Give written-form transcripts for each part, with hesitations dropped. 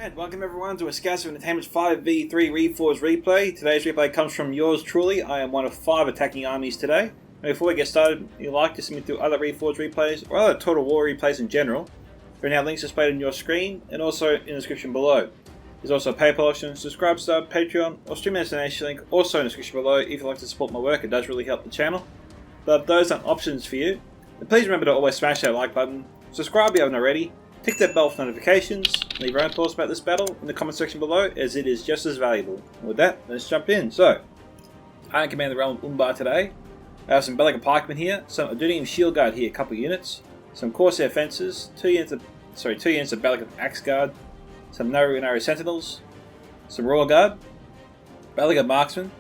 And welcome everyone to a Scouts of Entertainment's 5v3 Reforged replay. Today's replay comes from yours truly. I am one of 5 attacking armies today. And before we get started, if you'd like to submit to other Reforged replays or other Total War replays in general, there are now links displayed on your screen and also in the description below. There's also a PayPal option, subscribe sub, Patreon, or stream destination link also in the description below if you'd like to support my work. It does really help the channel. But if those aren't options for you, then please remember to always smash that like button, subscribe if you haven't already, tick that bell for notifications, leave your own thoughts about this battle in the comment section below as it is just as valuable. And with that, let's jump in. So, I am commanding the realm of Umbar today. I have some Belaga Pikemen here, some Adunium Shield Guard here, a couple of units, some Corsair Fencers, 2 units of Belaga Axe Guard, some Naru Sentinels, some Royal Guard, Balakith Marksmen,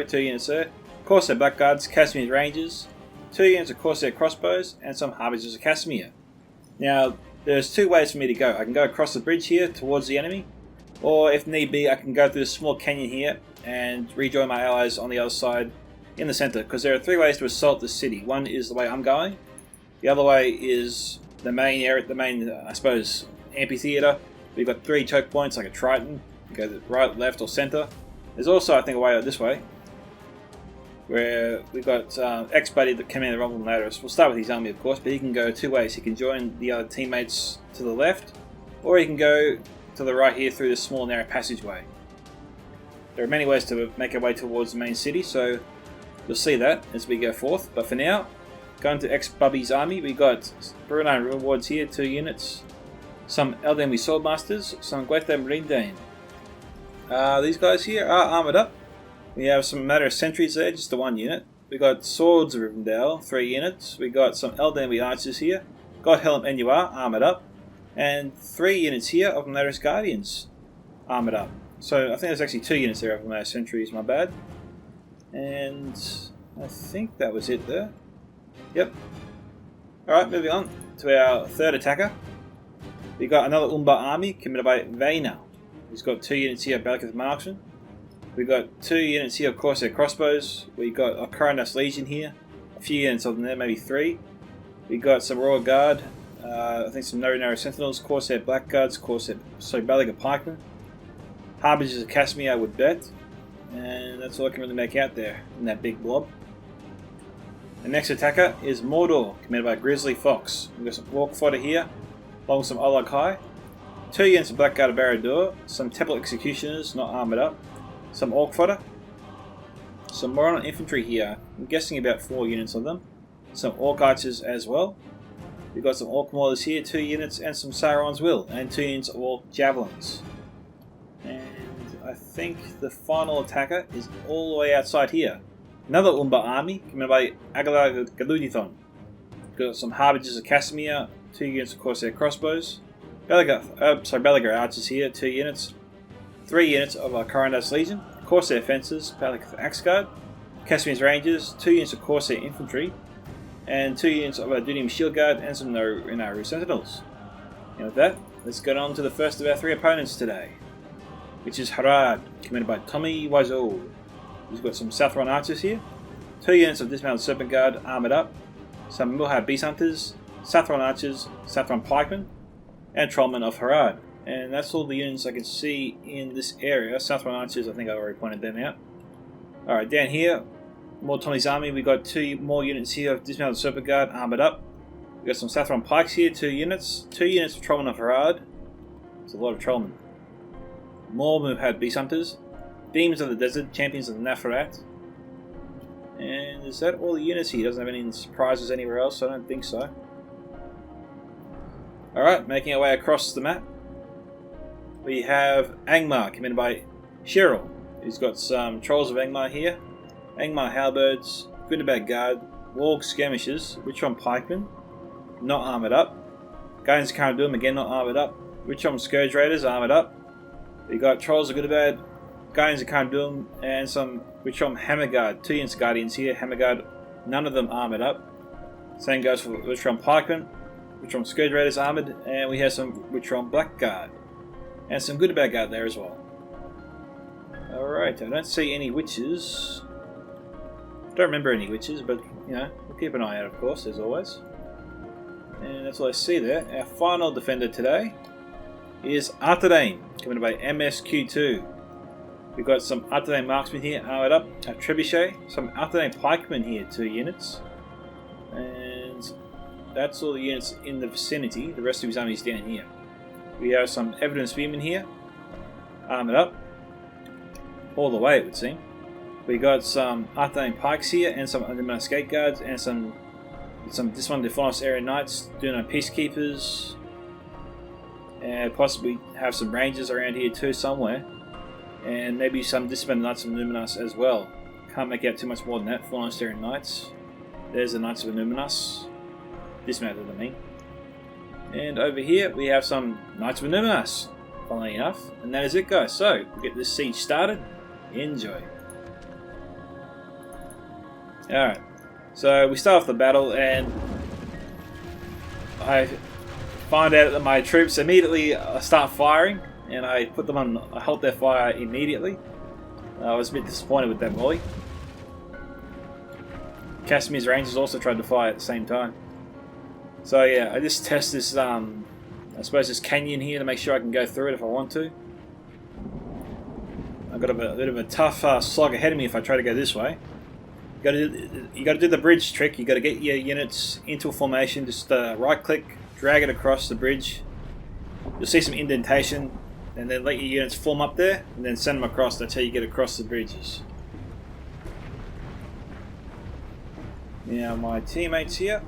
2 units there, Corsair Blackguards, Casimir's Rangers, 2 units of Corsair Crossbows, and some Harbingers of Casimir. Now, there's 2 ways for me to go. I can go across the bridge here towards the enemy, or if need be, I can go through this small canyon here and rejoin my allies on the other side in the center, because there are 3 ways to assault this city. One is the way I'm going, the other way is the main area, I suppose, amphitheater. We've got 3 choke points like a Triton. You go to the right, left, or center. There's also, I think, a way this way, where we've got ex-buddy that came in the Rumble Lattice. We'll start with his army, of course, but he can go 2 ways. He can join the other teammates to the left, or he can go to the right here through this small narrow passageway. There are many ways to make our way towards the main city, so you'll see that as we go forth. But for now, going to ex-Bubby's army, we got Brunei Rewards here, 2 units, some Eldenby Swordmasters, some Gwaitham Rindane. These guys here are armoured up. We have some Matter of Sentries there, just the 1 unit. We got Swords of Rivendell, 3 units. We got some Eldenby Archers here. Got Helm NUR, armoured up. And 3 units here of Matters Guardians, armoured up. So I think there's actually 2 units there of Matter Sentries, my bad. And I think that was it there. Yep. Alright, moving on to our 3rd attacker. We got another Umbar army committed by Vaina. He's got 2 units here of Balakith Marksmen. We've got 2 units here of Corsair Crossbows. We've got a Karanas Legion here. A few units of them there, maybe 3. We've got some Royal Guard. I think some Naru Sentinels, Corsair Blackguards, Belaga Pikemen. Harbingers of Casimir, I would bet. And that's all I can really make out there in that big blob. The next attacker is Mordor, commanded by Grizzly Fox. We've got some Orc Fodder here, along with some Olag High. 2 units of Blackguard of Barad-dûr, some Temple Executioners, not armoured up. Some Orc Fodder, some Moron Infantry here, I'm guessing about 4 units of them, some Orc Archers as well. We've got some Orc Maulers here, 2 units, and some Sauron's Will, and 2 units of Orc Javelins. And I think the final attacker is all the way outside here. Another Umbar army, commanded by Agalar Galudithon. We've got some Harbingers of Casimir, 2 units of Corsair Crossbows. Belaga Archers here, 2 units. 3 units of Karanas Legion, Corsair Fencers, Balakith Axe Guard, Casimir's Rangers, 2 units of Corsair Infantry, and 2 units of Adunium Shield Guard, and some Naru Sentinels. And with that, let's get on to the first of our 3 opponents today, which is Harad, commanded by Tommy Wiseau. He's got some Southron Archers here, 2 units of Dismounted Serpent Guard, armoured up, some Milhar Beast Hunters, Southron Archers, Southron Pikemen, and Trollmen of Harad. And that's all the units I can see in this area. Southron Archers, I think I already pointed them out. Alright, down here, more Tommy's army. We've got 2 more units here of Dismounted Serpent Guard, armoured up. We've got some Southron Pikes here, 2 units. 2 units of Trollmen of Harad. It's a lot of Trollmen. More Milhar Beast Hunters. Demons of the Desert, Champions of the Nafarat. And is that all the units here? Doesn't have any surprises anywhere else, so I don't think so. Alright, making our way across the map. We have Angmar, commanded by Cheryl. He's got some Trolls of Angmar here. Angmar Halberds, Gundabad Guard, Warg Skirmishers, Witchron Pikemen, not armoured up. Guardians of Khazad-dûm, again not armoured up. Witchron Scourge Raiders, armoured up. We got Trolls of Gundabad, Guardians of Khazad-dûm, and some Witchron Hammer Guard. 2 units of Guardians here, Hammer Guard, none of them armoured up. Same goes for Witchron Pikemen, Witchron Scourge Raiders armoured, and we have some Witchron Blackguard. And some Gundabad Guard there as well. Alright, I don't see any witches. Don't remember any witches, but, you know, we'll keep an eye out, of course, as always. And that's all I see there. Our final defender today is Artadain, coming by MSQ2. We've got some Artadain marksmen here, armored up, a trebuchet, some Artadain pikemen here, 2 units. And that's all the units in the vicinity. The rest of his army is down here. We have some evidence spearmen here, armored up, all the way it would seem. We got some Artadain pikes here, and some Undemonized Gate Guards, and some dismounted Defiance Area Knights doing our Peacekeepers. And possibly have some Rangers around here too somewhere. And maybe some dismounted Knights of Numinas as well. Can't make out too much more than that. Defiance Area Knights. There's the Knights of Numinas. Dismounted, I mean. And over here we have some Knights of Numinas, funnily enough. And that is it, guys. So, we'll get this siege started. Enjoy. Alright, so we start off the battle and I find out that my troops immediately start firing, and I put them on, I halt their fire immediately. I was a bit disappointed with that volley. Casimir's Rangers also tried to fire at the same time. So yeah, I just test this, I suppose this canyon here to make sure I can go through it if I want to. I've got a bit of a tough slog ahead of me if I try to go this way. You got to do the bridge trick. You got to get your units into a formation. Just right click, drag it across the bridge. You'll see some indentation, and then let your units form up there, and then send them across. That's how you get across the bridges. Now my teammates here,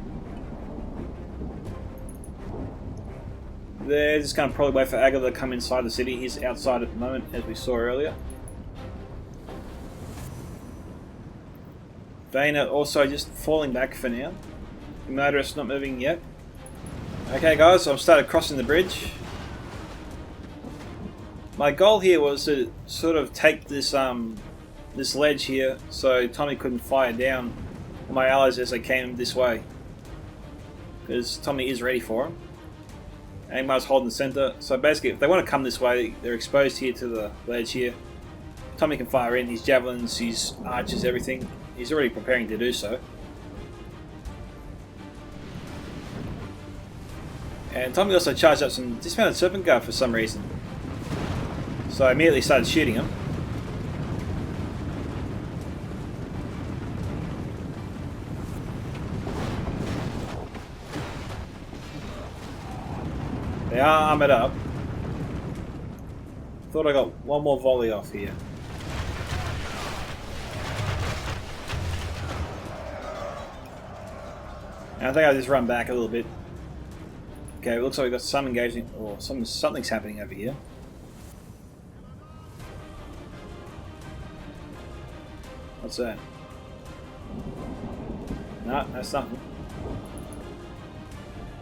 they're just going to probably wait for Agatha to come inside the city. He's outside at the moment, as we saw earlier. Dana also just falling back for now. The motorist not moving yet. Okay guys, so I've started crossing the bridge. My goal here was to sort of take this this ledge here so Tommy couldn't fire down on my allies as they came this way. Because Tommy is ready for them. Angmar's holding the centre. So basically if they want to come this way, they're exposed here to the ledge here. Tommy can fire in his javelins, his archers, everything. He's already preparing to do so. And Tommy also charged up some dismounted Serpent Guard for some reason. So I immediately started shooting him. They are armoured up. Thought I got one more volley off here. I think I'll just run back a little bit. Okay, it looks like we've got some engagement, or something's happening over here. What's that? No, that's nothing.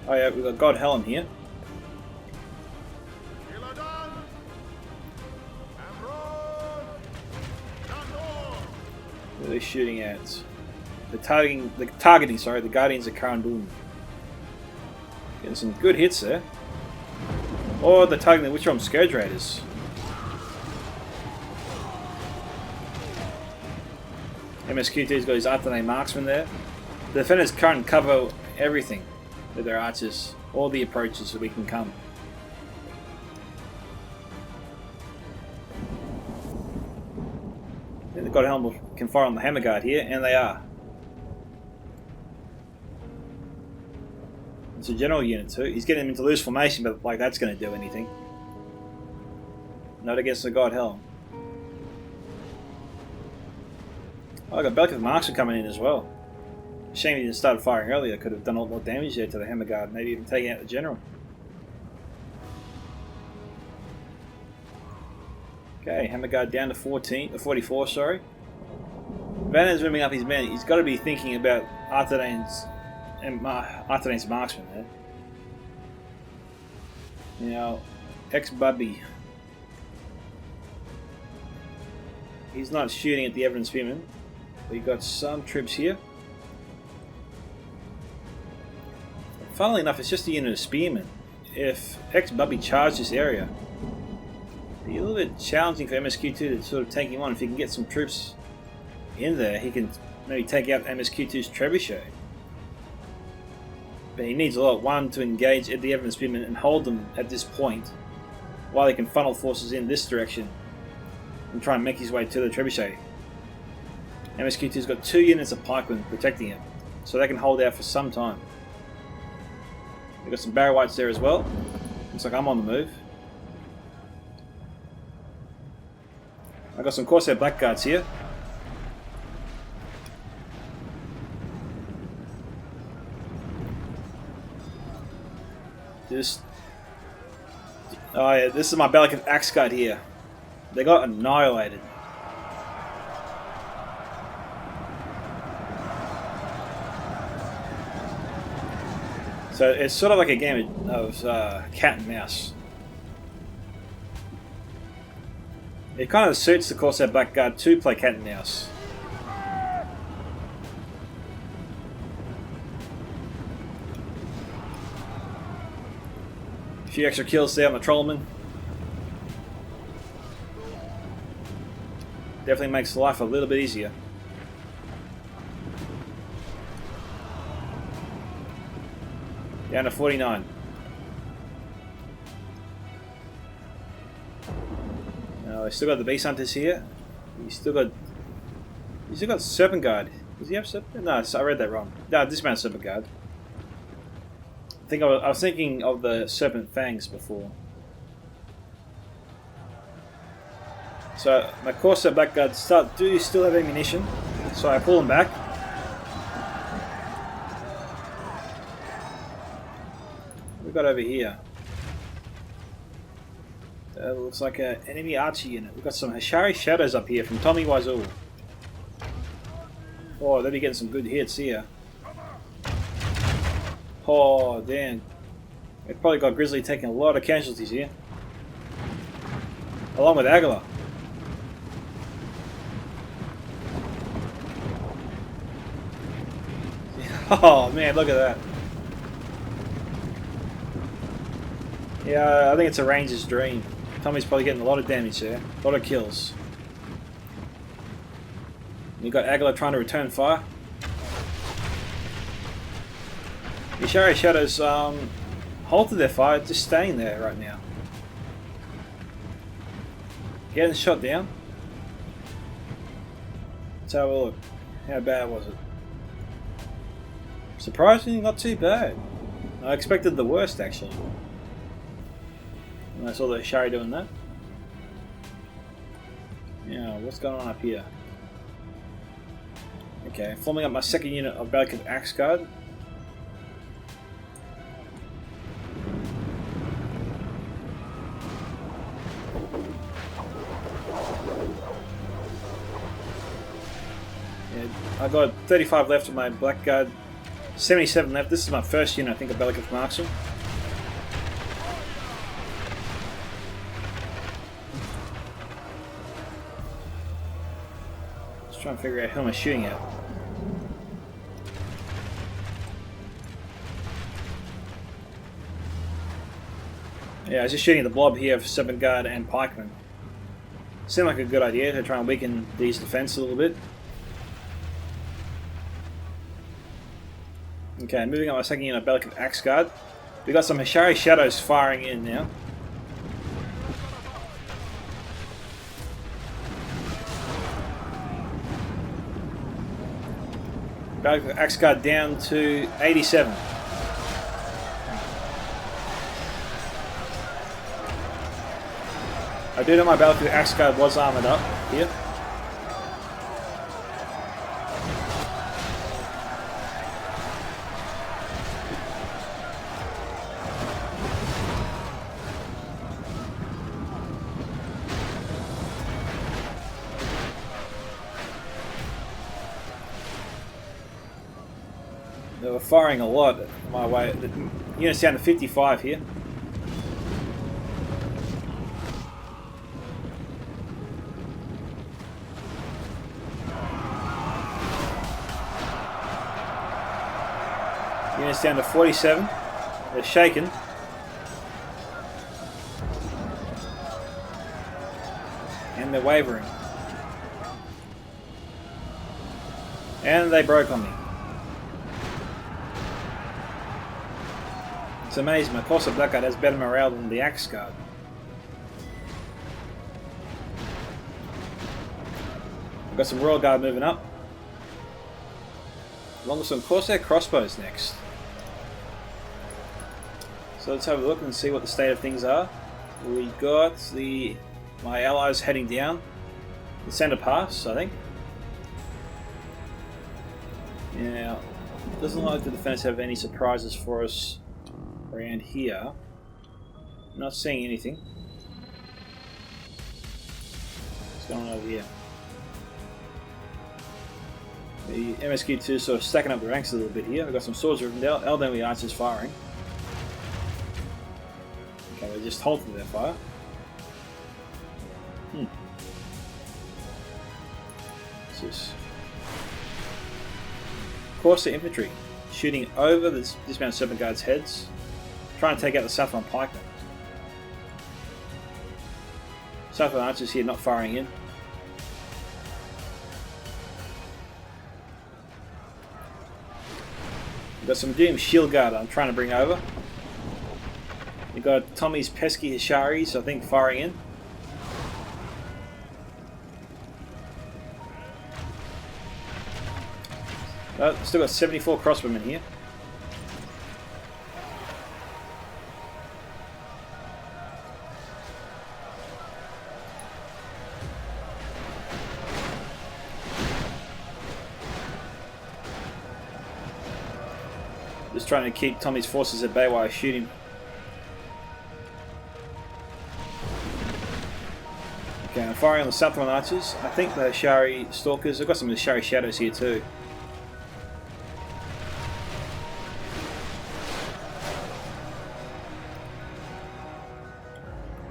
Oh yeah, we've got God Helm here. What are they shooting at? The targeting, sorry, the Guardians of Karandun. Getting some good hits there. Or the targeting the Witchrom Scourge Raiders. MSQ2's got his Artadain marksman there. The defenders can't cover everything with their archers, all the approaches that we can come. And the God Helm can fire on the Hammer Guard here, and they are. It's a general unit too. He's getting him into loose formation, but like that's going to do anything. Not against the God Helm. Oh, I got Belketh Marksman coming in as well. Shame he didn't start firing earlier. Could have done a lot more damage there to the Hammer Guard, maybe even taking out the general. Okay, Hammer Guard down to 44, sorry. Vanden's moving up his men. He's got to be thinking about Artadain's marksman there. Now, ex-Bubby. He's not shooting at the Evidence Spearman. We've got some troops here. Funnily enough, it's just a unit of spearmen. If ex-Bubby charged this area, it'd be a little bit challenging for MSQ2 to sort of take him on. If he can get some troops in there, he can maybe take out MSQ2's trebuchet. But he needs a lot. One, to engage at the Evidence Spearmen and hold them at this point. while he can funnel forces in this direction and try and make his way to the trebuchet. MSQ2's got 2 units of pikemen protecting him, so they can hold out for some time. We've got some barrow whites there as well. Looks like I'm on the move. I've got some Corsair Blackguards here. Oh yeah, this is my Belican Axe Guard here. They got annihilated. So it's sort of like a game of cat and mouse. It kind of suits the Corsair Blackguard to play cat and mouse. A few extra kills there on the Trollman. Definitely makes life a little bit easier. Down to 49. Now, we still got the Beast Hunters here. He's still got Serpent Guard. Does he have Serpent? No, I read that wrong. No, dismount Serpent Guard. I was thinking of the Serpent Fangs before. So my Corsair Blackguard do still have ammunition, so I pull them back. What we got over here? That looks like an enemy archer unit. We've got some Hashari Shadows up here from Tommy Wiseau. Oh, they'll be getting some good hits here. Oh, damn. They've probably got Grizzly taking a lot of casualties here. Along with Aguilar. Oh, man, look at that. Yeah, I think it's a ranger's dream. Tommy's probably getting a lot of damage there. A lot of kills. You got Aguilar trying to return fire. The Hashari Shadows halted their fire, just staying there right now. Getting shot down. Let's have a look. How bad was it? Surprisingly, not too bad. I expected the worst, actually. When I saw the Hashari doing that. Yeah, what's going on up here? Okay, forming up my second unit of Belican Axe Guard. Yeah, I got 35 left of my Blackguard, 77 left. This is my first unit, I think, of Belican Marksman. Just trying to figure out who am I shooting at. Yeah, I was just shooting at the blob here for Serpent Guard and Pikemen. Seemed like a good idea to try and weaken these defense a little bit. Okay, moving on my second unit of Belican Axe Guard. We've got some Hashari Shadows firing in now. Belican Axe Guard down to 87. I do know my Belican Axe Guard was armoured up here. They were firing a lot my way. The unit's down to 55 here. Unit's down to 47. They're shaken. And they're wavering. And they broke on me. It's amazing. My Corsair Blackguard has better morale than the Axe Guard. We've got some Royal Guard moving up. Along with some Corsair crossbows next. So let's have a look and see what the state of things are. We got my allies heading down the centre pass, I think. Now, it doesn't look like the defenders have any surprises for us around here. Not seeing anything. What's going on over here? The MSQ2 sort of stacking up the ranks a little bit here. We've got some swords driven down. Elderly archers firing. Okay, they just halted their fire. What's this? Corsair infantry shooting over the dismounted serpent guards' heads, trying to take out the Saffron pikemen. Saffron archers here not firing in. We've got some Doom Shield Guard I'm trying to bring over. We've got Tommy's pesky Hisharis, I think, firing in. Still got 74 crossbowmen here. Just trying to keep Tommy's forces at bay while I shoot him. Okay, I'm firing on the Saffron archers. I think the Shari stalkers. I've got some of the Shari shadows here too.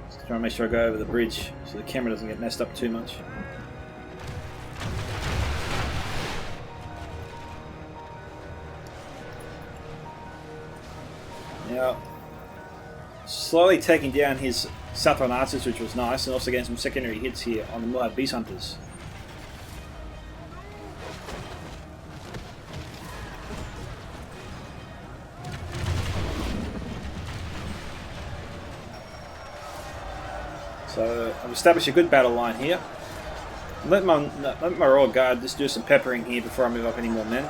Just trying to make sure I go over the bridge so the camera doesn't get messed up too much. Now, slowly taking down his Saffron archers, which was nice, and also getting some secondary hits here on the Moab Beast Hunters. So I've established a good battle line here. Let my Royal Guard just do some peppering here before I move up any more men.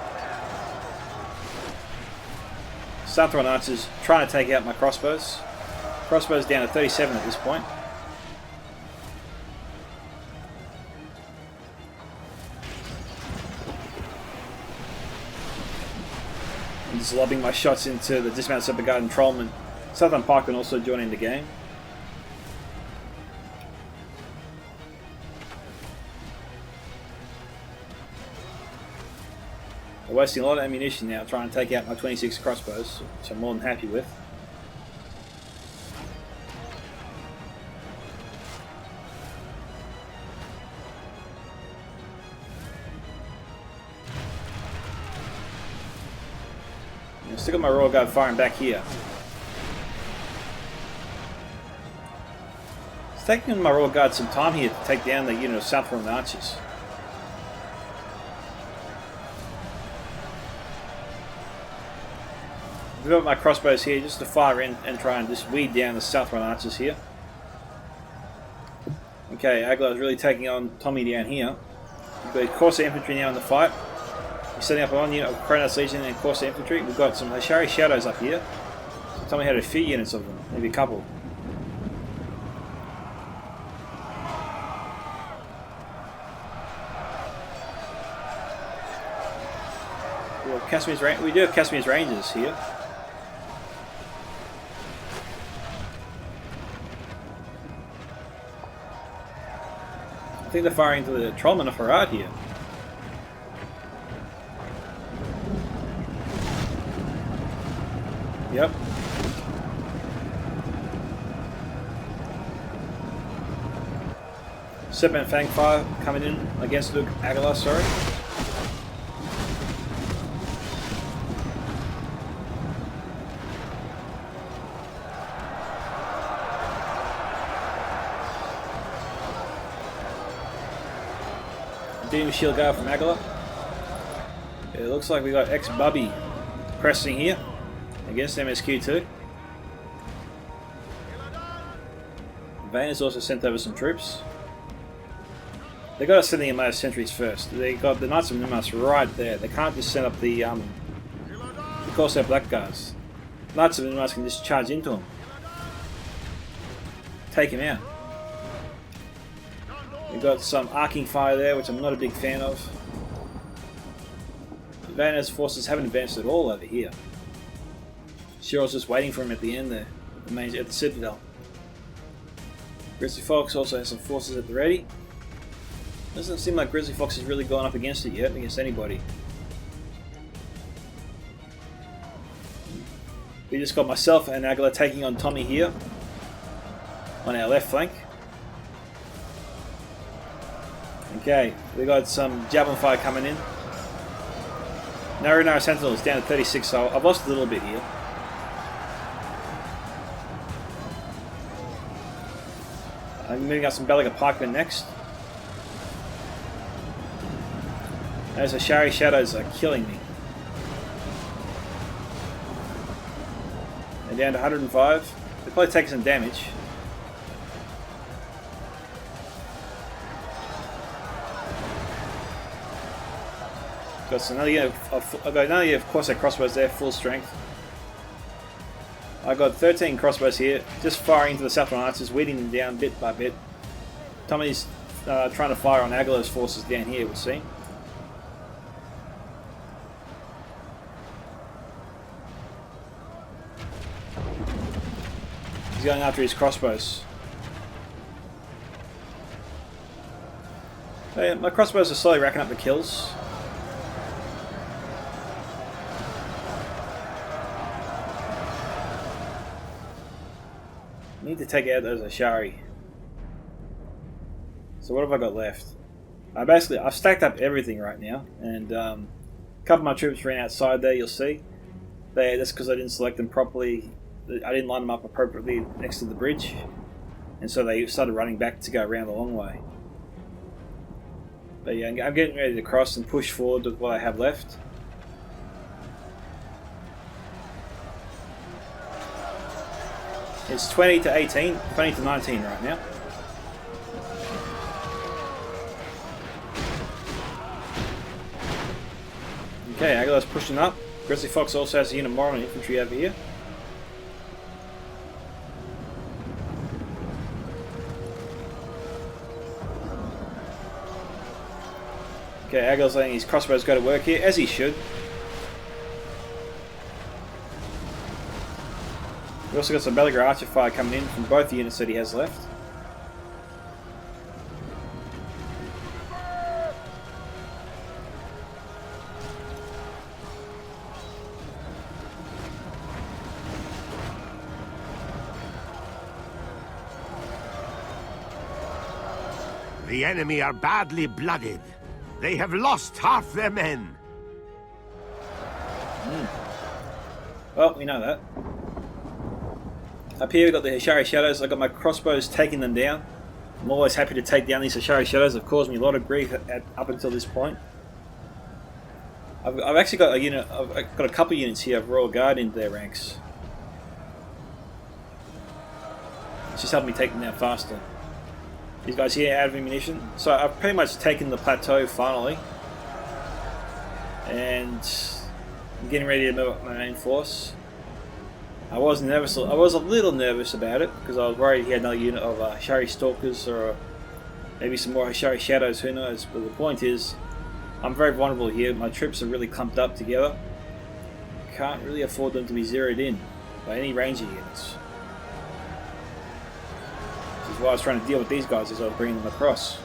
Saffron archers trying to take out my crossbows. Crossbows down to 37 at this point. I'm just lobbing my shots into the dismounted serpent guard and trollmen. Southern pikemen also joining the game. I'm wasting a lot of ammunition now trying to take out my 26 crossbows, which I'm more than happy with. I've still got my Royal Guard firing back here. It's taking my Royal Guard some time here to take down the unit of Saffron archers. I've got my crossbows here just to fire in and try and just weed down the Saffron archers here. Okay, Aguilar's really taking on Tommy down here. We've got Corsair infantry now in the fight. We're setting up an unit of Kronos Legion and Corsair infantry. We've got some Hashari shadows up here. So Tommy had a few units of them, maybe a couple. We do have Casimir's Rangers here. I think they're firing into the Trollmen of Farad here. Yep. Serpent Fang Fire coming in against Luke Aguilar, sorry. Doom Shield Guard from Aguilar. It looks like we got ex-Bubby pressing here against MSQ2. Vane has also sent over some troops. They got to send the Nimbus sentries first. They got the Knights of Nimbus right there. They can't just send up the Corsair Blackguards. Knights of Nimbus can just charge into them. Take him out. We've got some arcing fire there, which I'm not a big fan of. Vanna's forces haven't advanced at all over here. Cheryl's just waiting for him at the end there, at the Citadel. Grizzly Fox also has some forces at the ready. Doesn't seem like Grizzly Fox has really gone up against it yet, against anybody. We just got myself and Agla taking on Tommy here on our left flank. Okay, we got some javelin fire coming in. Narrow Sentinels down to 36, so I've lost a little bit here. I'm moving out some Belaga Pikemen next. Those Ashari Shadows are killing me. They're down to 105. They're probably taking some damage. Got another unit of Corsair crossbows there, full strength. I got 13 crossbows here, just firing into the Southern Archers, weeding them down bit by bit. Tommy's trying to fire on Agla's forces down here, it would seem. He's going after his crossbows. So yeah, my crossbows are slowly racking up the kills. I need to take out those Ashari. So what have I got left? I've stacked up everything right now, and a couple of my troops ran outside there. You'll see. That's because I didn't select them properly. I didn't line them up appropriately next to the bridge, and so they started running back to go around the long way. But yeah, I'm getting ready to cross and push forward with what I have left. It's 20 to 18, 20 to 19 right now. Okay, Aguilar's pushing up. Grizzly Fox also has a unit more on infantry over here. Okay, Aguilar's letting his crossbows go to work here, as he should. We also got some Belaga Archer fire coming in from both the units that he has left. The enemy are badly blooded. They have lost half their men. Well, we know that. Up here we've got the Ashari Shadows. I've got my crossbows taking them down. I'm always happy to take down these Ashari Shadows. They've caused me a lot of grief up until this point. I've actually got a unit. I've got a couple of units here of Royal Guard into their ranks. It's just helping me take them down faster. These guys here out of ammunition. So I've pretty much taken the plateau finally, and I'm getting ready to move up my main force. I was nervous. I was a little nervous about it because I was worried he had another unit of Ashari Stalkers or maybe some more Ashari Shadows. Who knows? But the point is, I'm very vulnerable here. My troops are really clumped up together. Can't really afford them to be zeroed in by any ranger units. Which is why I was trying to deal with these guys as I was bringing them across.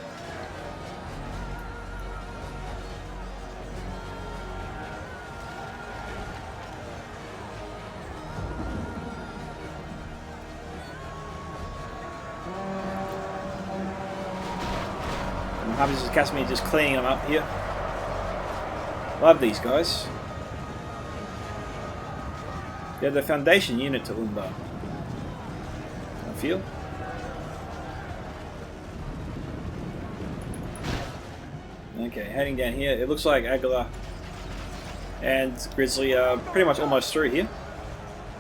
Harvey's Academy just cleaning them up here. Love these guys. They're the foundation unit to Umbar, I feel. Okay, heading down here. It looks like Aguilar and Grizzly are pretty much almost through here.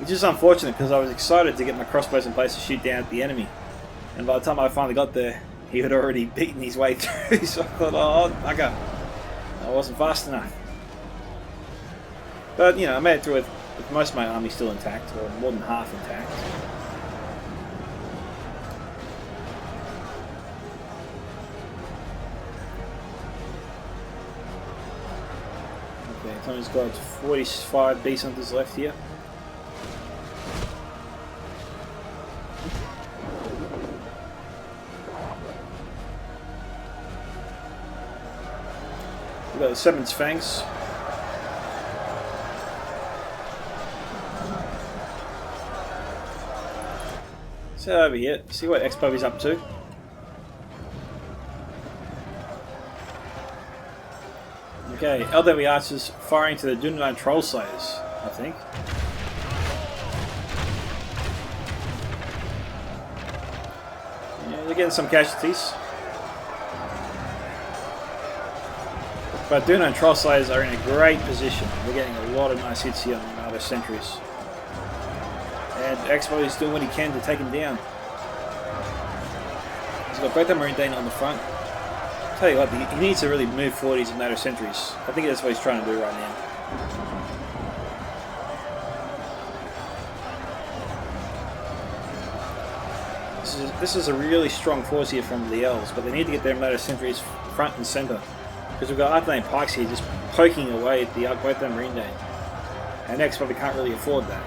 Which is unfortunate because I was excited to get my crossbows in place to shoot down at the enemy. And by the time I finally got there, he had already beaten his way through, so I thought, oh, bugger. I wasn't fast enough. But, you know, I made it through with most of my army still intact, or more than half intact. Okay, Tony's got 45 beast hunters left here. We've got the 7th Fangs. Let's head over here, see what Expo is up to. Okay, LW Archers firing to the Dunedain Troll Slayers, I think. Yeah, they're getting some casualties. But Dunedain Troll Slayers are in a great position. We're getting a lot of nice hits here on the other sentries. And Expo is doing what he can to take him down. He's got both the Marine Dane on the front. Tell you what, he needs to really move forward his NATO sentries. I think that's what he's trying to do right now. This is a really strong force here from the Elves, but they need to get their NATO sentries front and centre. Because we've got Artillery Pikes here just poking away at both the Marine Dane. And X probably can't really afford that.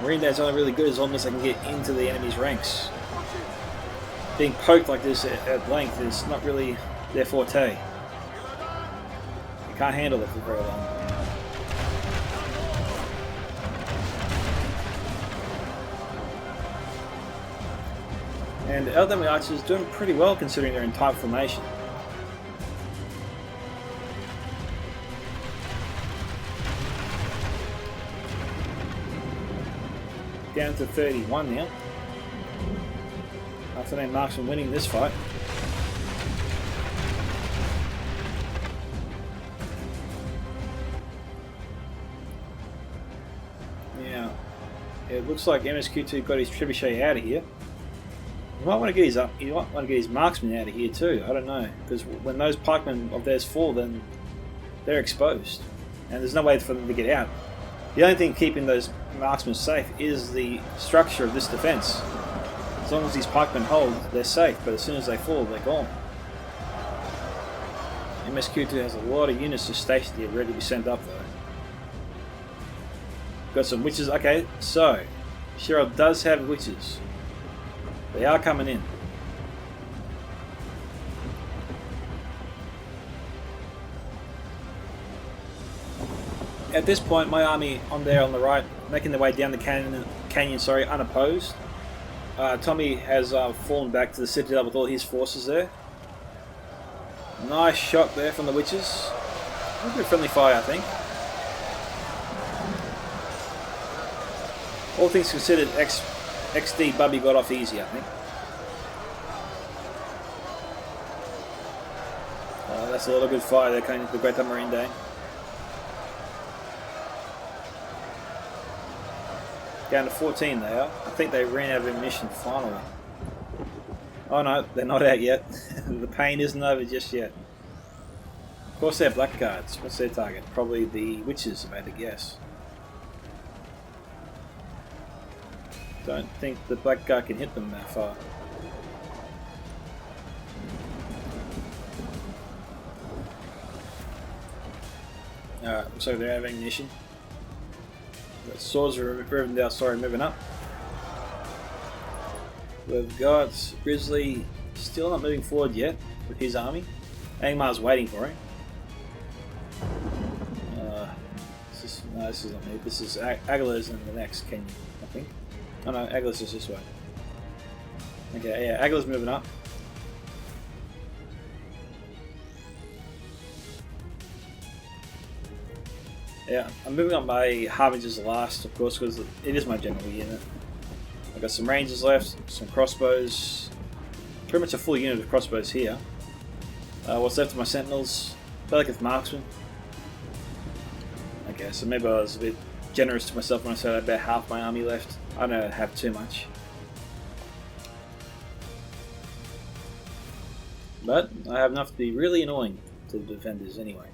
Marine Dane's only really good as long as they can get into the enemy's ranks. Being poked like this at length is not really their forte. They can't handle it for very long. And the LW Archers doing pretty well considering they're in tight formation. Down to 31 now. After they marksman winning this fight. Yeah, it looks like MSQ2 got his trebuchet out of here. You might want to get his marksman out of here too. I don't know, because when those pikemen of theirs fall, then they're exposed, and there's no way for them to get out. The only thing keeping those marksmen safe is the structure of this defense. As long as these pikemen hold, they're safe, but as soon as they fall, they're gone. MSQ2 has a lot of units just stationed here, ready to be sent up though. Got some witches. Okay, so Cheryl does have witches. They are coming in. At this point, my army on there on the right, making their way down the canyon, unopposed. Tommy has fallen back to the citadel with all his forces there. Nice shot there from the witches. A little bit of friendly fire, I think. All things considered, XD Bubby got off easy, I think. That's a lot of good fire there coming into the Great Marine Dane. Down to 14 they are. I think they ran out of ammunition finally. Oh no, they're not out yet. The pain isn't over just yet. Of course they're blackguards. What's their target? Probably the witches, I made a guess. Don't think the blackguard can hit them that far. Alright, looks like they're out of ammunition. Swords are moving up. We've got Grizzly still not moving forward yet with his army. Angmar's waiting for him. This is not me. This is Aguilar's in the next canyon, I think. Oh no, Aguilar's is this way. Okay, yeah, Aguilar's moving up. Yeah, I'm moving up my Harbingers last, of course, because it is my general unit. I've got some Rangers left, some crossbows. Pretty much a full unit of crossbows here. What's left of my Sentinels? Delicate Marksmen. Okay, so maybe I was a bit generous to myself when I said I had about half my army left. I don't have too much. But I have enough to be really annoying to the defenders anyway.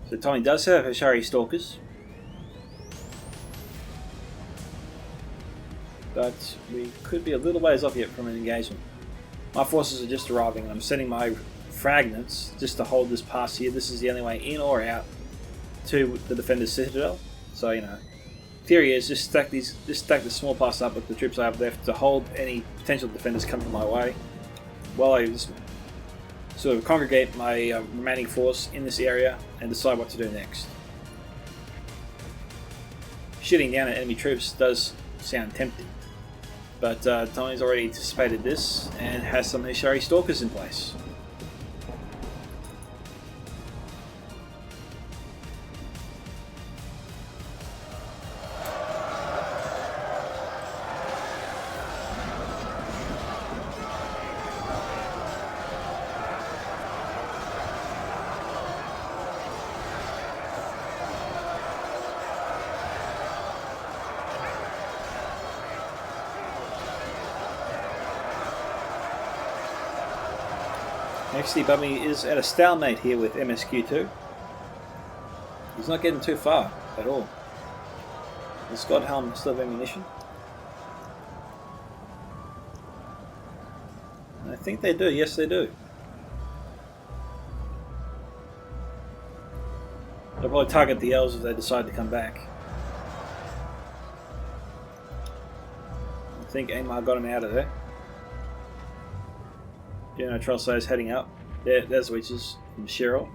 So Tommy does have Hashari Stalkers. But we could be a little ways off yet from an engagement. My forces are just arriving and I'm sending my fragments just to hold this pass here. This is the only way in or out to the defender's citadel. So, you know, theory is just stack the small pass up with the troops I have left to hold any potential defenders coming my way, while I just sort of congregate my remaining force in this area and decide what to do next. Shooting down at enemy troops does sound tempting, but Tony's already anticipated this and has some Hashari Stalkers in place. Actually, Bubby is at a stalemate here with MSQ2. He's not getting too far at all. The Scott Helm still have ammunition? I think they do, yes they do. They'll probably target the L's if they decide to come back. I think Amar got him out of there. Trail is heading up. There's Witches from Cheryl.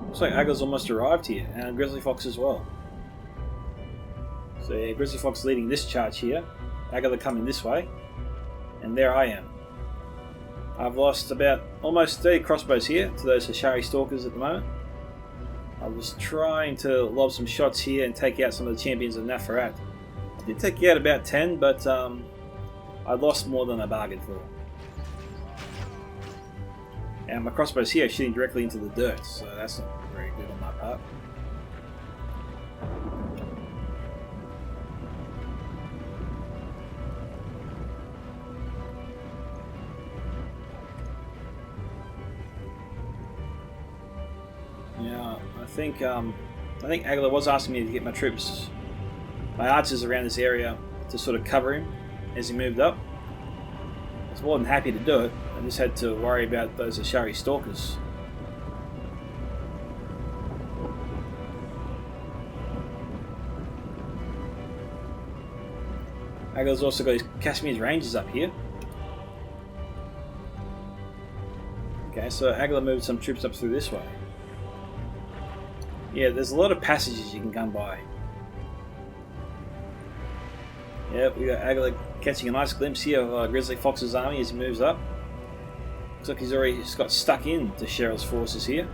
Looks like Agla's almost arrived here, and Grizzly Fox as well. So yeah, Grizzly Fox leading this charge here. Agla coming this way, and there I am. I've lost about almost 30 crossbows here to those Hashari Stalkers at the moment. I was trying to lob some shots here and take out some of the champions of Nafarat. Did take out about 10, but I lost more than I bargained for. And my crossbow's here shooting directly into the dirt, so that's not very good on my part. Yeah, I think Agla was asking me to get my archers around this area to sort of cover him as he moved up. I was more than happy to do it. I just had to worry about those Hashari Stalkers. Agla's also got his Kashmir's Rangers up here. Okay, so Agla moved some troops up through this way. Yeah, there's a lot of passages you can come by. Yep, we got Agla catching a nice glimpse here of Grizzly Fox's army as he moves up. Looks like he's already got stuck in to Cheryl's forces here.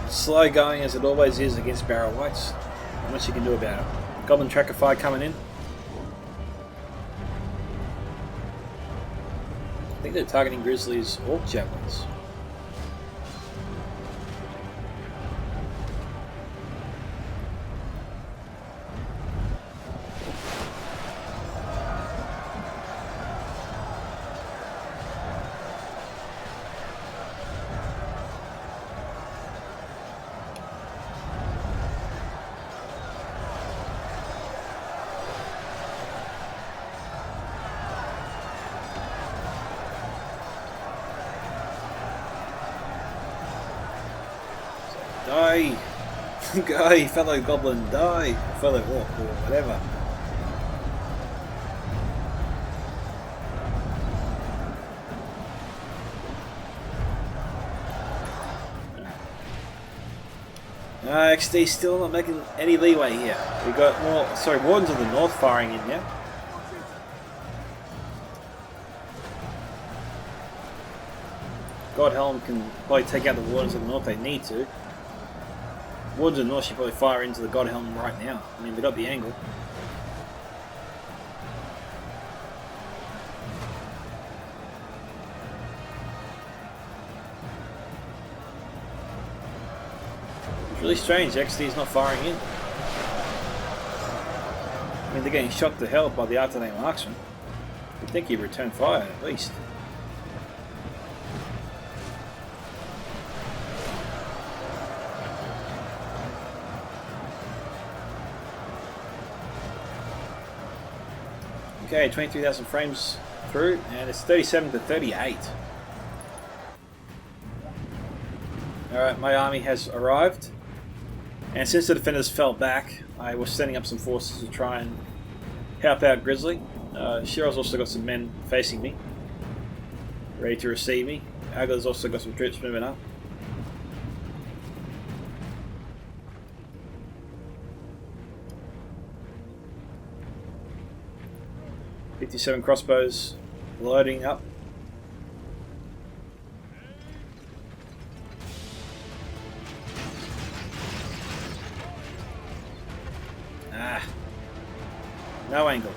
Slow going as it always is against Barrow Whites. Not much you can do about it. Goblin Tracker Fire coming in. I think they're targeting Grizzly's Orc Javelins. Die! Die, fellow goblin, die! Fellow orc, or whatever. XD still not making any leeway here. We've got more, Wardens of the North firing in now. Godhelm can probably take out the Wardens of the North if they need to. Wardens of the North should probably fire into the Godhelm right now. I mean, they got the angle. It's really strange, XD is not firing in. I mean, they're getting shot to hell by the Artane marksman. You'd think he'd return fire, at least. Okay, 23,000 frames through, and it's 37 to 38. Alright, my army has arrived. And since the defenders fell back, I was sending up some forces to try and help out Grizzly. Shiro's also got some men facing me, ready to receive me. Agla's also got some troops moving up. .57 crossbows loading up. No angle.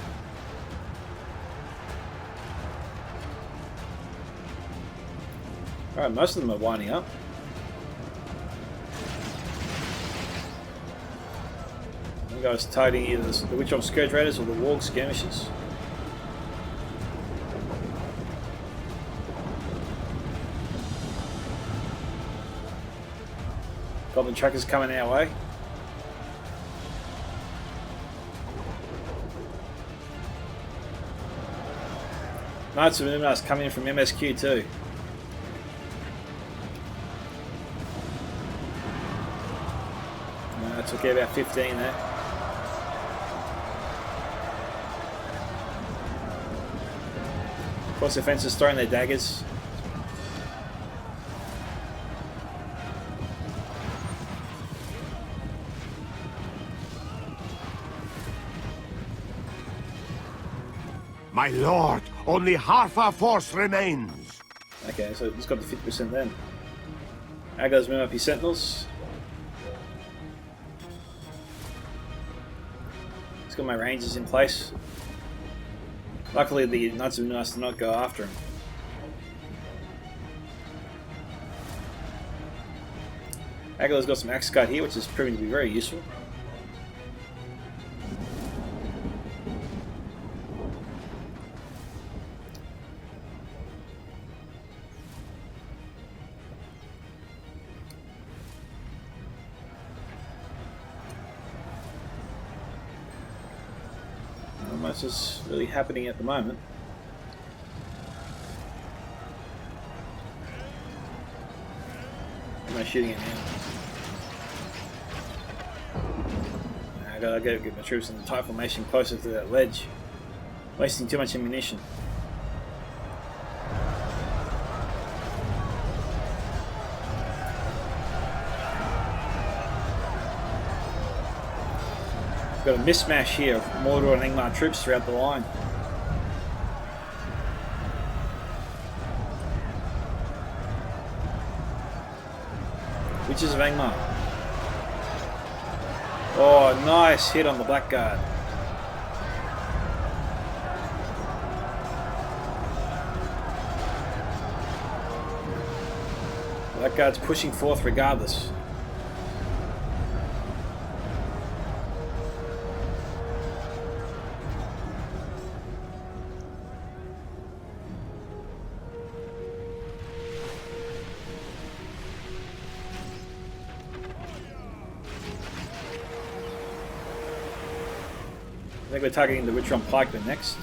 Alright, most of them are winding up. You guys targeting either the Witch-on Scourge Raiders or the Warg Skirmishers. Goblin Trackers coming our way. Knights of Numenor coming in from MSQ too. Took out about 15 there. Cross defences throwing their daggers. My lord, only half our force remains. Okay, so he's got the 50% then. Agla's moving up his sentinels. He's got my rangers in place. Luckily the Knights of Numenor did not go after him. Agla's got some axe cut here, which is proving to be very useful. Not much is really happening at the moment. Am I shooting it now? I gotta go get my troops in the tight formation closer to that ledge. Wasting too much ammunition. Got a mismatch here of Mordor and Angmar troops throughout the line. Witches of Angmar. Oh, nice hit on the Blackguard. Blackguard's pushing forth regardless. I think we're targeting the Witcher on Pikeman next.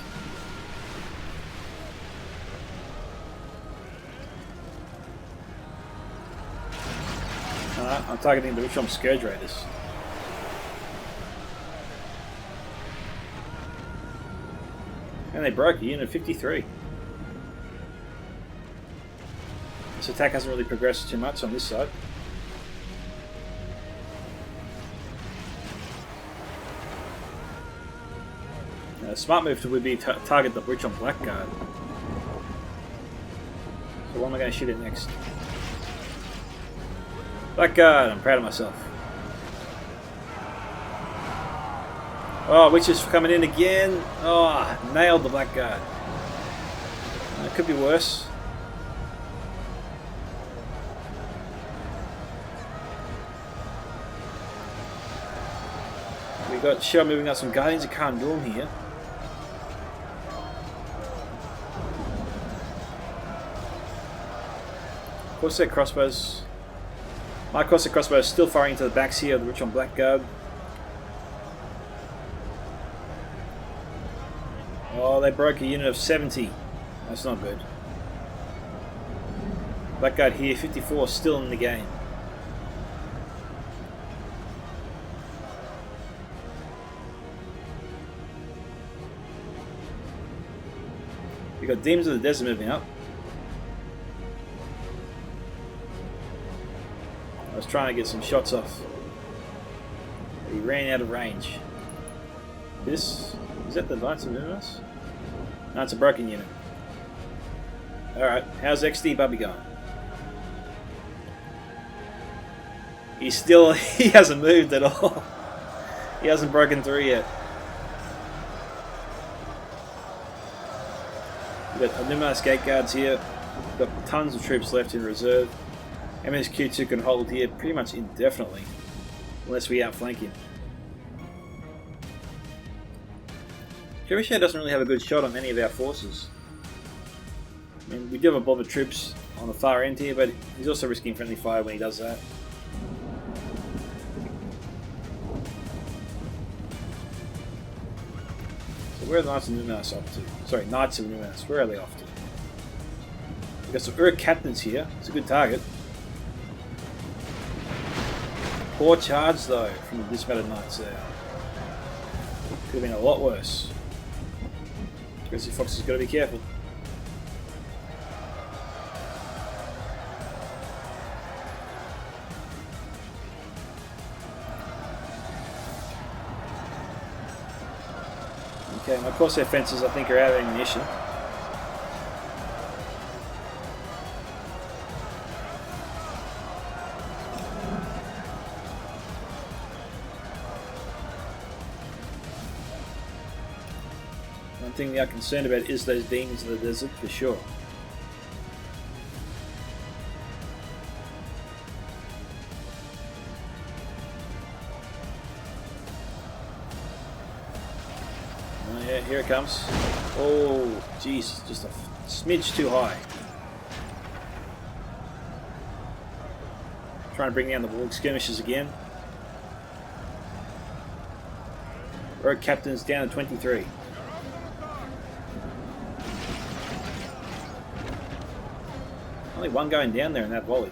I'm targeting the Witcher on Scourge Raiders. And they broke a unit of 53. This attack hasn't really progressed too much on this side. Smart move would be to target the Breach on Blackguard. So what am I going to shoot at next? Blackguard, I'm proud of myself. Oh, Witch is coming in again. Oh, nailed the Blackguard. It could be worse. We got Shell moving up some Guardians. I can't do them here. Corsair crossbows. My Corsair crossbow is still firing into the backs here of the Recon Blackguard. Oh, they broke a unit of 70. That's not good. Blackguard here, 54, still in the game. We got Demons of the Desert moving up. I was trying to get some shots off. But he ran out of range. This is that the Knights of Luminous? No, it's a broken unit. Alright, how's XD Bubby going? He hasn't moved at all. He hasn't broken through yet. We've got Luminous Gate Guards here. We've got tons of troops left in reserve. MSQ2 can hold here pretty much indefinitely, unless we outflank him. Trebuchet doesn't really have a good shot on any of our forces. I mean, we do have a blob of troops on the far end here, but he's also risking friendly fire when he does that. So where are the Knights of Numenous off to? Sorry, Knights of Numenous, where are they off to? We've got some Uruk Captains here, it's a good target. Poor charge though from the dismounted Knights there. Could have been a lot worse. Grizzly Fox has got to be careful. Okay, my Corsair fences I think are out of ammunition. One thing we are concerned about is those demons of the desert for sure. Oh yeah, here it comes. Oh, jeez, just a smidge too high. Trying to bring down the Warg skirmishers again. Rogue Captain's down to 23. Only one going down there in that volley.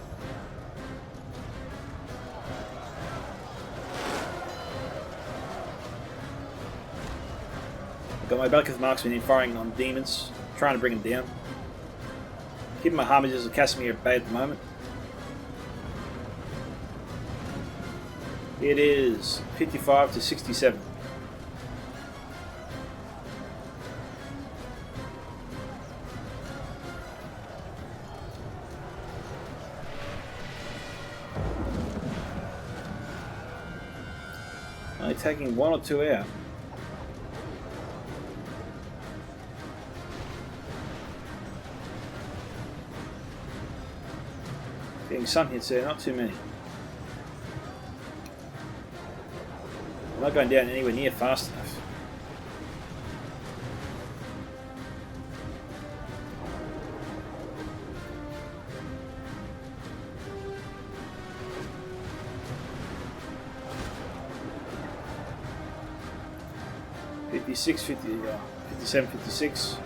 I've got my Belketh marksman in firing on demons, trying to bring them down. Keeping my Harmagers of Casimir at bay at the moment. It is 55 to 67. Only taking one or two out. Getting some hits there, not too many. I'm not going down anywhere near fast enough. $56, 50, 57, 56.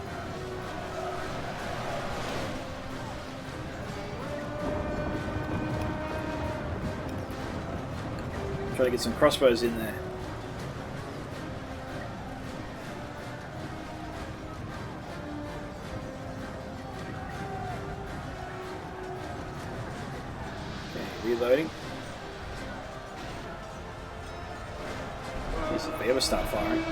Try to get some crossbows in there. Okay, reloading. Jeez, if they ever start firing.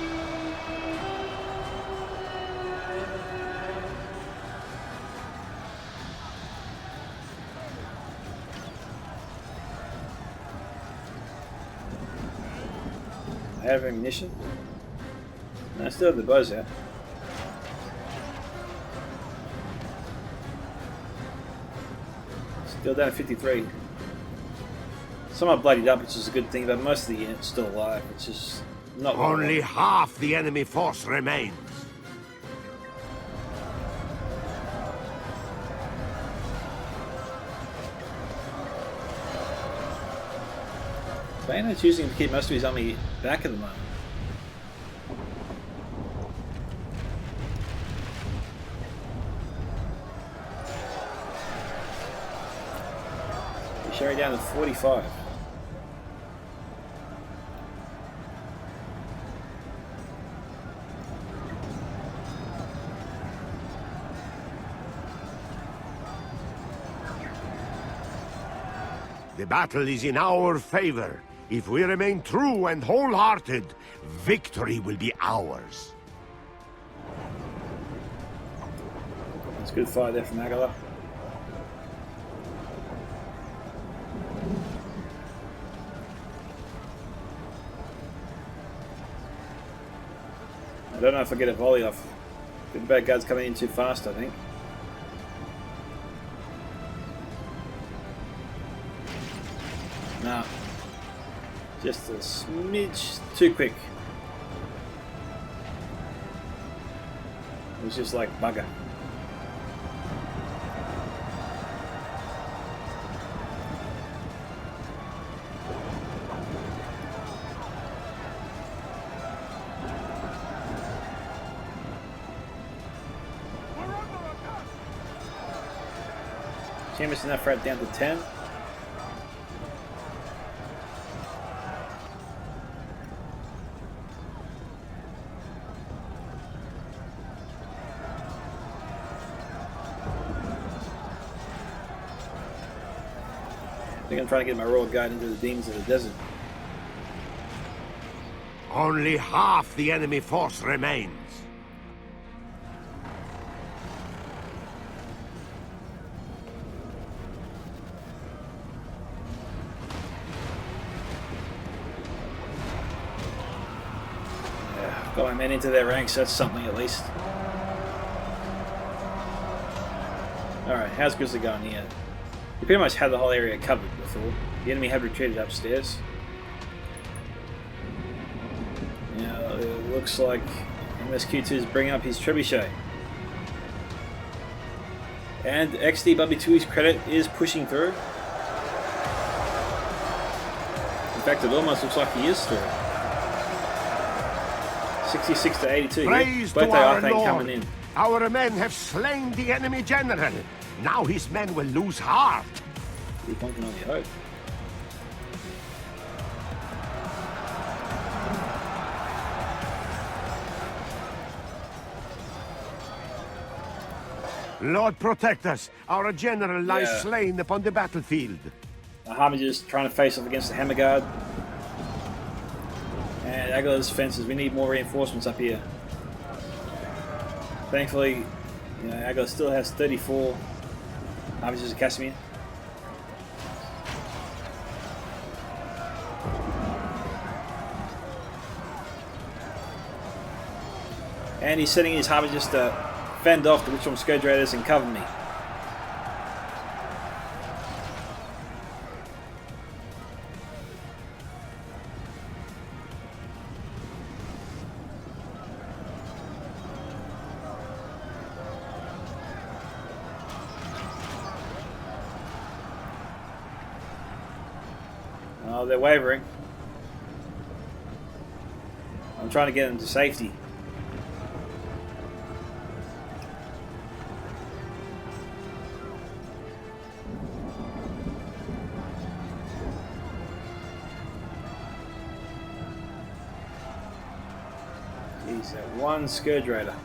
Out of ammunition? No, I still have the bows out. Still down to 53. Some are bloodied up, which is a good thing, but most of the unit's still alive, which is not what I want. Only half the enemy force remains. Bayonet choosing to keep most of his army back at the moment. He's showing down to 45. The battle is in our favor. If we remain true and wholehearted, victory will be ours. That's a good fight there from Agala. I don't know if I get a volley off. The bad guard's coming in too fast, I think. No. Just a smidge too quick. It was just like bugger. Chambers enough right down to 10. I think I'm trying to get my royal guide into the demons of the desert. Only half the enemy force remains. Yeah, got my men into their ranks, that's something at least. Alright, how's Grizzly going here? We pretty much had the whole area covered before. The enemy had retreated upstairs. Now it looks like MSQ2 is bringing up his trebuchet. And XD-Bubby2's credit is pushing through. In fact, it almost looks like he is through. 66 to 82. Praise Both to they our are Lord. coming in. Our men have slain the enemy general. Now his men will lose heart. One can only hope. Lord protect us. Our general lies slain upon the battlefield. The Harbinger trying to face off against the Hammer Guard. And Aguilar's fences. We need more reinforcements up here. Thankfully, Aguilar still has 34 Harbingers of Casimir. And he's setting his Harbingers to fend off the Witchworm Scourge Raiders and cover me. Oh, they're wavering. I'm trying to get them to safety. Jeez, that one Scourge Raider.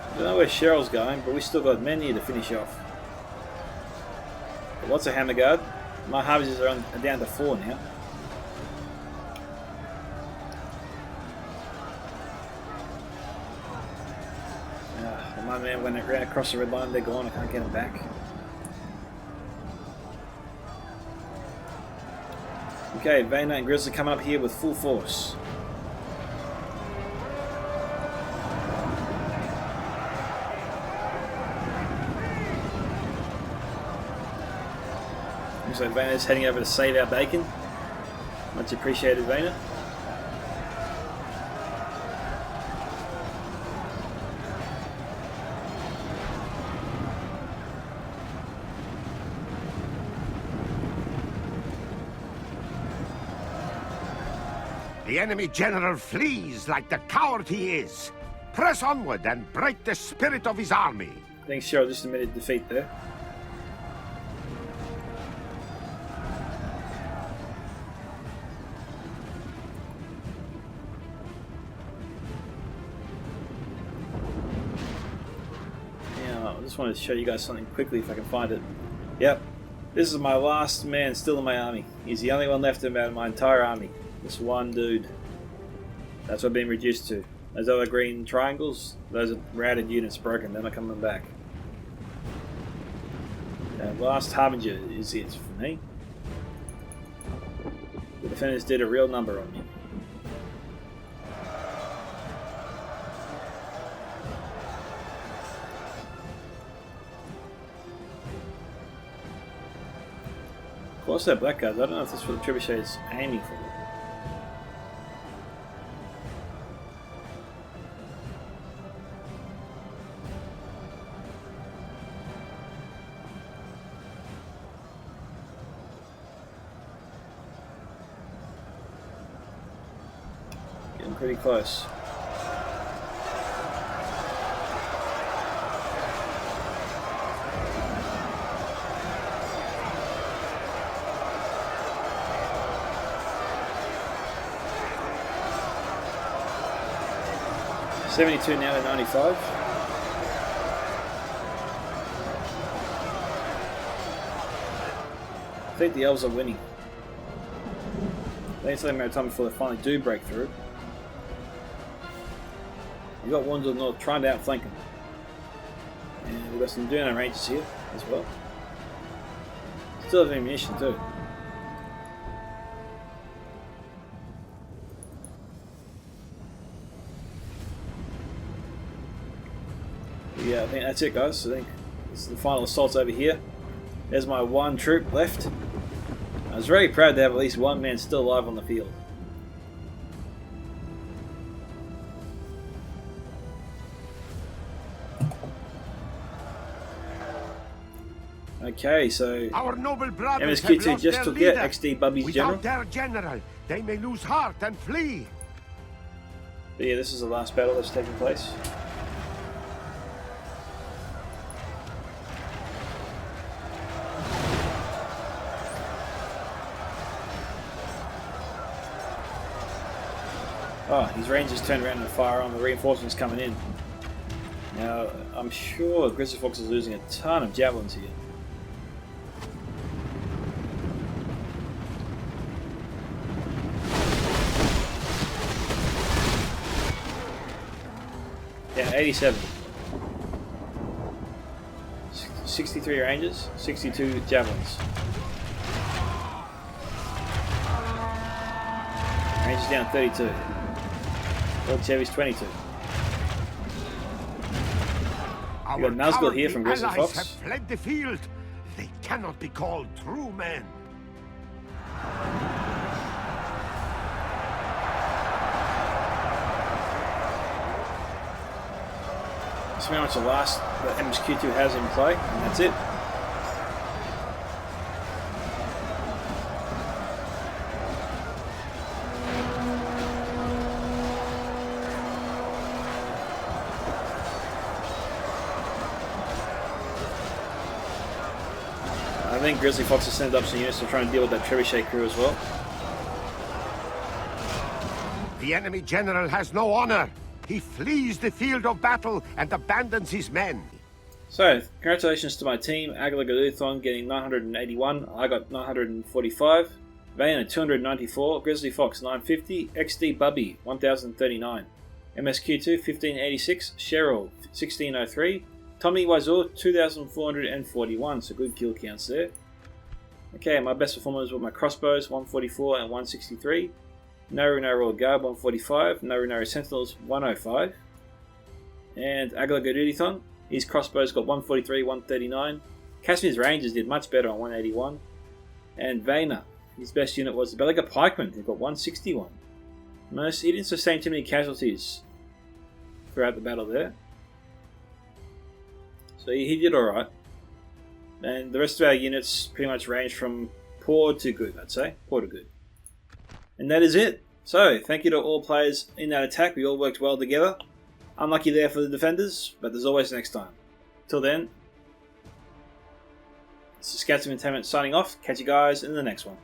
I don't know where Cheryl's going, but we still got many to finish off. But lots of hammer guard. My harvesters are down to 4 now. My man went ran across the red line, they're gone, I can't get them back. Okay, Vayner and Grizzly coming up here with full force. Looks like Vayner's heading over to save our bacon. Much appreciated, Vayner. The enemy general flees like the coward he is. Press onward and break the spirit of his army. Thanks, Cheryl. Just admitted defeat there. Now, I just wanted to show you guys something quickly if I can find it. Yep. This is my last man still in my army. He's the only one left out of my entire army. This one dude. That's what I've been reduced to. Those other green triangles, those are routed units broken, they're not coming back. Last Harbinger is it for me. The defenders did a real number on me. Of course, that black guys. I don't know if this is what the trebuchet is aiming for. Getting pretty close. $72 now to 95. I think the elves are winning. I think it's only a matter of time before they finally do break through. We've got ones on the north trying to outflank them. And we've got some Duno Rangers here as well. Still have ammunition too. Yeah, I think that's it, guys. I think this is the final assaults over here. There's my one troop left. I was very proud to have at least one man still alive on the field. Okay, so our noble brothers have MSQ2 lost just their took leader. it, XD Bubby's Without general. their general, they may lose heart and flee. But yeah, this is the last battle that's taking place. Oh, his rangers turned around and fire on the reinforcements coming in. Now, I'm sure Grizzly Fox is losing a ton of javelins here. Yeah, 87. 63 rangers, 62 javelins. Rangers down 32. Old Chevy's 22. You got Nazgul here from Grizzly Fox. Have fled the field. They cannot be called true men. That's pretty much the last that MSQ2 has in play, and that's it. I think Grizzly Fox has sent up some units to try and deal with that trebuchet crew as well. The enemy general has no honor. He flees the field of battle and abandons his men. So, congratulations to my team. Agalagaluthon getting 981. I got 945. Vayner 294. Grizzly Fox 950. XD Bubby 1039. MSQ2 1586. Cheryl 1603. Tommy Wazor 2441. So good kill counts there. Okay, my best performers were my crossbows 144 and 163. Naru Naru Garb 145. Naru Naru Sentinels 105. And Agalagaluthon, his crossbows got 143, 139. Casimir's Rangers did much better on 181. And Vayner, his best unit was the Belaga Pikeman, who got 161. He didn't sustain too many casualties throughout the battle there. So he did alright. And the rest of our units pretty much ranged from poor to good, I'd say. Poor to good. And that is it. So, thank you to all players in that attack. We all worked well together. Unlucky there for the defenders, but there's always next time. Till then, this is Scouts of Entertainment signing off. Catch you guys in the next one.